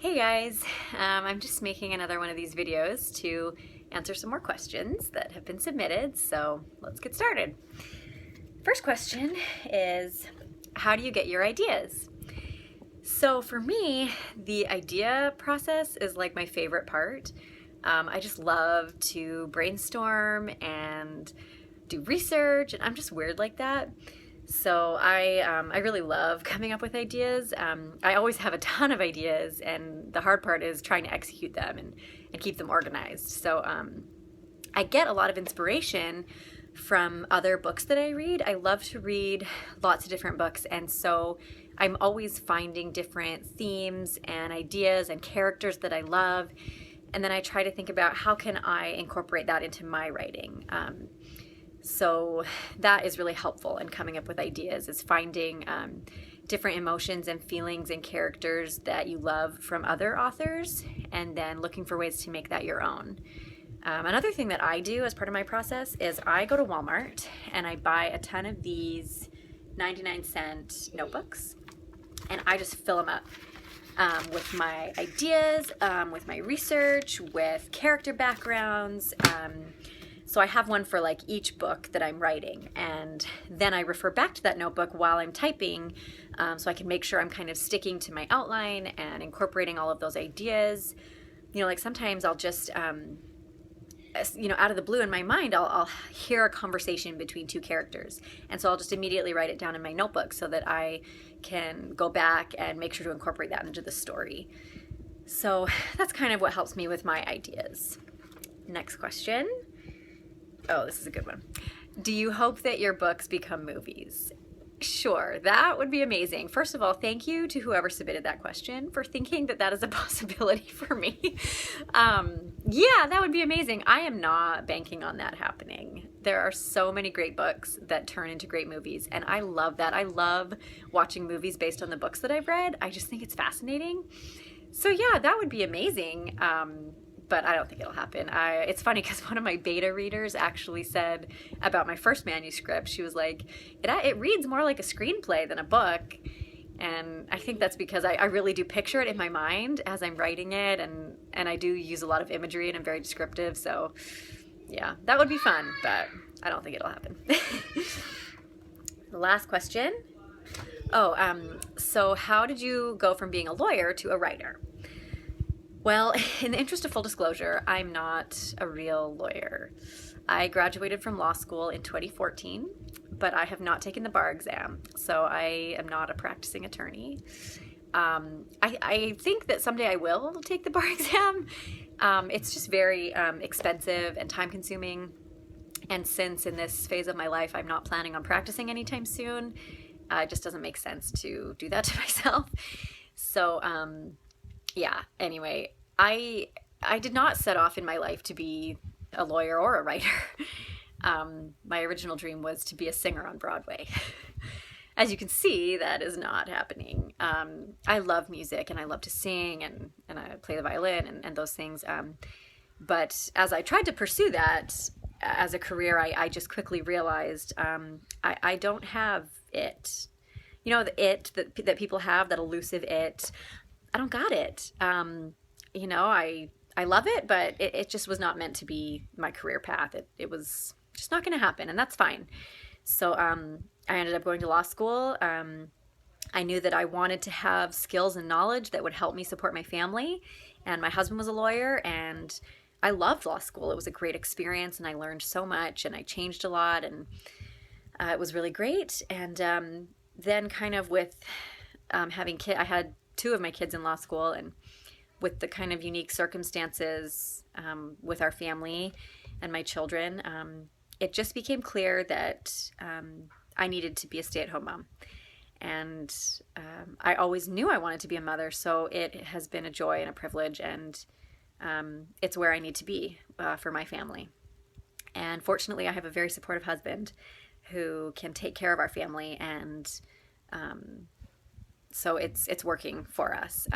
Hey guys, I'm just making another one of these videos to answer some more questions that have been submitted, so let's get started. First question is, how do you get your ideas? So for me, the idea process is like my favorite part. I just love to brainstorm and do research, and I'm just weird like that. So I really love coming up with ideas. I always have a ton of ideas, and the hard part is trying to execute them and keep them organized. So I get a lot of inspiration from other books that I read. I love to read lots of different books, and so I'm always finding different themes and ideas and characters that I love, and then I try to think about how can I incorporate that into my writing. So that is really helpful in coming up with ideas, is finding different emotions and feelings and characters that you love from other authors, and then looking for ways to make that your own. Another thing that I do as part of my process is I go to Walmart and I buy a ton of these 99-cent notebooks, and I just fill them up with my ideas, with my research, with character backgrounds. So I have one for like each book that I'm writing, and then I refer back to that notebook while I'm typing, so I can make sure I'm kind of sticking to my outline and incorporating all of those ideas. Like sometimes I'll just, out of the blue in my mind, I'll hear a conversation between two characters, and so I'll just immediately write it down in my notebook so that I can go back and make sure to incorporate that into the story. So that's kind of what helps me with my ideas. Next question. Oh, this is a good one. Do you hope that your books become movies? Sure, that would be amazing. First of all, thank you to whoever submitted that question for thinking that that is a possibility for me. Yeah, that would be amazing. I am not banking on that happening. There are so many great books that turn into great movies, and I love that. I love watching movies based on the books that I've read. I just think it's fascinating. So yeah, that would be amazing. But I don't think it'll happen. It's funny because one of my beta readers actually said about my first manuscript, she was like, it reads more like a screenplay than a book. And I think that's because I really do picture it in my mind as I'm writing it, and I do use a lot of imagery, and I'm very descriptive. So yeah, that would be fun, but I don't think it'll happen. The last question. So how did you go from being a lawyer to a writer? Well, in the interest of full disclosure, I'm not a real lawyer. I graduated from law school in 2014, but I have not taken the bar exam, so I am not a practicing attorney. I think that someday I will take the bar exam. It's just very expensive and time-consuming, and since in this phase of my life I'm not planning on practicing anytime soon, it just doesn't make sense to do that to myself. So, yeah, anyway, I did not set off in my life to be a lawyer or a writer. My original dream was to be a singer on Broadway. As you can see, that is not happening. I love music, and I love to sing, and I play the violin and those things. But as I tried to pursue that as a career, I just quickly realized I don't have it. The it that people have, that elusive it. I don't got it. I love it, but it just was not meant to be my career path. It was just not going to happen, and that's fine. So I ended up going to law school. I knew that I wanted to have skills and knowledge that would help me support my family, and my husband was a lawyer, and I loved law school. It was a great experience, and I learned so much, and I changed a lot, and it was really great. And then kind of with having kids, I had two of my kids in law school, and with the kind of unique circumstances with our family and my children, it just became clear that I needed to be a stay-at-home mom. And I always knew I wanted to be a mother, so it has been a joy and a privilege, and it's where I need to be for my family. And fortunately, I have a very supportive husband who can take care of our family, and so it's working for us.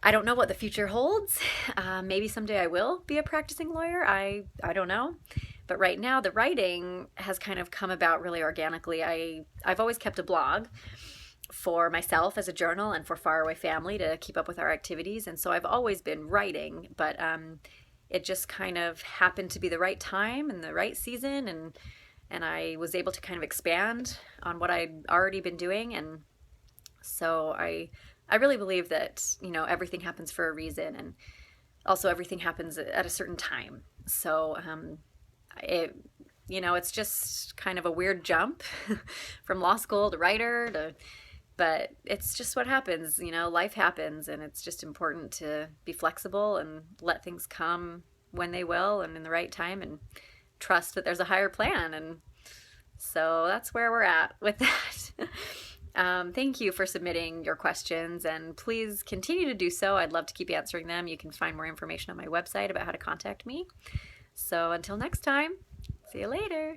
I don't know what the future holds. Maybe someday I will be a practicing lawyer. I don't know. But right now, the writing has kind of come about really organically. I've always kept a blog for myself as a journal and for Faraway Family to keep up with our activities. And so I've always been writing, but it just kind of happened to be the right time and the right season, and I was able to kind of expand on what I'd already been doing. And so I really believe that, everything happens for a reason, and also everything happens at a certain time. So it's just kind of a weird jump from law school to writer but it's just what happens. Life happens, and it's just important to be flexible and let things come when they will and in the right time, and trust that there's a higher plan. And so that's where we're at with that. Thank you for submitting your questions, and please continue to do so. I'd love to keep answering them. You can find more information on my website about how to contact me. So until next time, see you later.